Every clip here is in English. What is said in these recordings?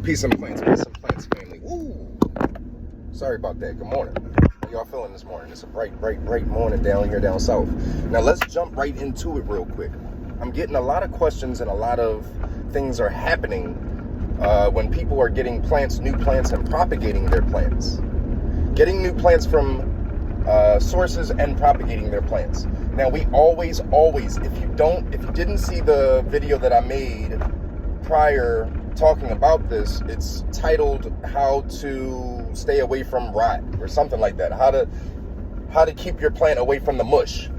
Peace and plants, family. Woo! Sorry about that. Good morning. How y'all feeling this morning? It's a bright morning down here down south. Now let's jump right into it real quick. I'm getting a lot of questions and a lot of things are happening when people are getting plants, new plants, and propagating their plants. Getting new plants from sources and propagating their plants. Now we always, if you didn't see the video that I made prior talking about this, it's titled "How to Stay Away from Rot" or something like that. How to keep your plant away from the mush.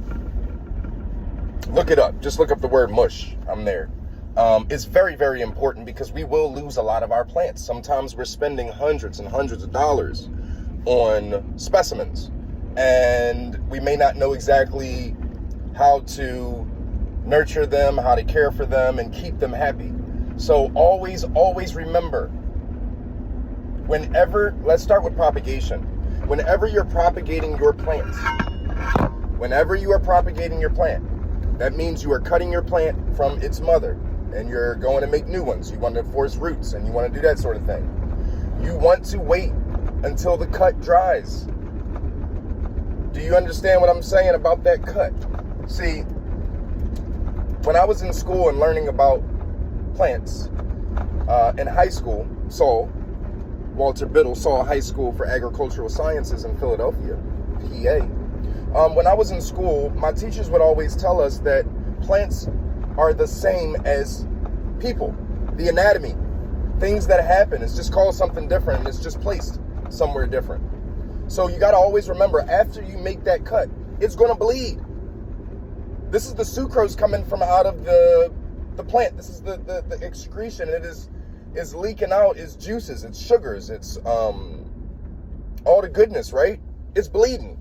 Look it up. Just look up the word mush. I'm there. It's very important because we will lose a lot of our plants. Sometimes we're spending hundreds and hundreds of dollars on specimens, and we may not know exactly how to nurture them, how to care for them, and keep them happy. So always remember, let's start with propagation. Whenever you're propagating your plants, whenever you are propagating your plant, that means you are cutting your plant from its mother and you're going to make new ones. You want to force roots and you want to do that sort of thing. You want to wait until the cut dries. Do you understand what I'm saying about that cut? See, when I was in school and learning about plants in high school, Walter Biddle Saul High School for Agricultural Sciences in Philadelphia, PA. When I was in school, my teachers would always tell us that plants are the same as people. The anatomy, things that happen, it's just called something different and it's just placed somewhere different. So you got to always remember, after you make that cut, it's going to bleed. This is the sucrose coming from out of the plant. This is the excretion. It is leaking out its juices, its sugars, its all the goodness, right? It's bleeding.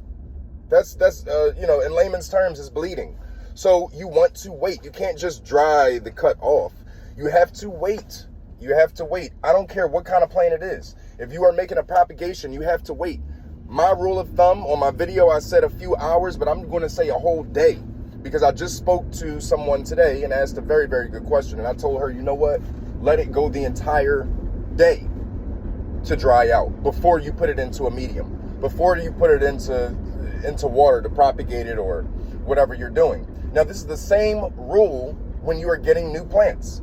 That's in layman's terms, it's bleeding. So you want to wait. You can't just dry the cut off. You have to wait. You have to wait. I don't care what kind of plant it is. If you are making a propagation, you have to wait. My rule of thumb on my video, I said a few hours, but I'm going to say a whole day. Because I just spoke to someone today and asked a very good question. And I told her, you know what? Let it go the entire day to dry out before you put it into a medium. Before you put it into water to propagate it or whatever you're doing. Now, this is the same rule when you are getting new plants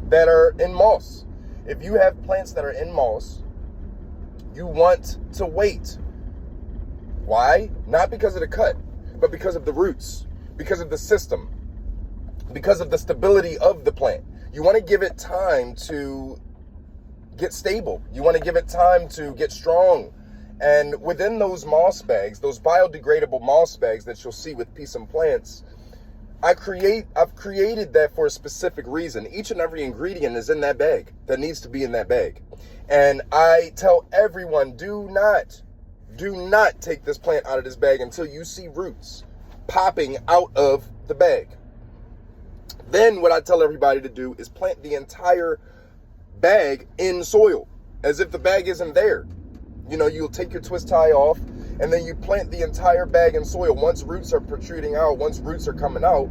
that are in moss. If you have plants that are in moss, you want to wait. Why? Not because of the cut, but because of the roots. Because of the system, because of the stability of the plant. You want to give it time to get stable. You want to give it time to get strong. And within those moss bags, those biodegradable moss bags that you'll see with Peace and Plants, I've created that for a specific reason. Each and every ingredient is in that bag that needs to be in that bag. And I tell everyone, do not take this plant out of this bag until you see roots popping out of the bag. Then what I tell everybody to do is plant the entire bag in soil as if the bag isn't there. You'll take your twist tie off and then you plant the entire bag in soil once roots are protruding out, once roots are coming out,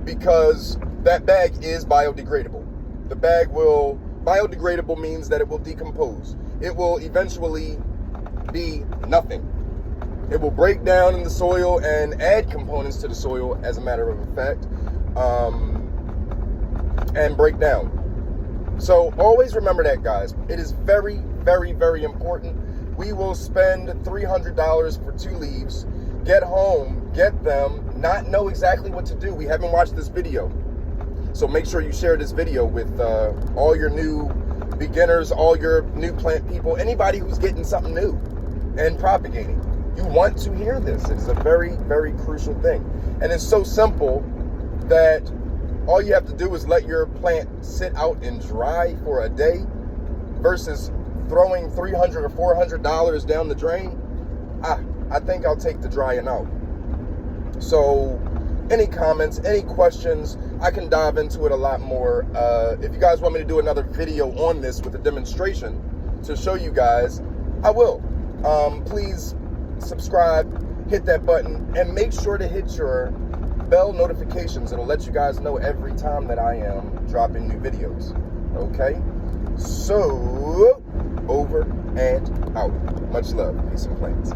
because that bag is biodegradable. Biodegradable means that it will decompose. It will eventually be nothing. It will break down in the soil and add components to the soil, as a matter of fact, and break down. So always remember that, guys. It is very important. We will spend $300 for 2 leaves, get home, get them, not know exactly what to do. We haven't watched this video. So make sure you share this video with all your new beginners, all your new plant people, anybody who's getting something new and propagating. You want to hear this. It's a very crucial thing. And it's so simple that all you have to do is let your plant sit out and dry for a day versus throwing $300 or $400 down the drain. I think I'll take the drying out. So any comments, any questions, I can dive into it a lot more. If you guys want me to do another video on this with a demonstration to show you guys, I will. Please subscribe, hit that button, and make sure to hit your bell notifications. It'll let you guys know every time that I am dropping new videos. Okay? So, over and out. Much love. Peace and plants.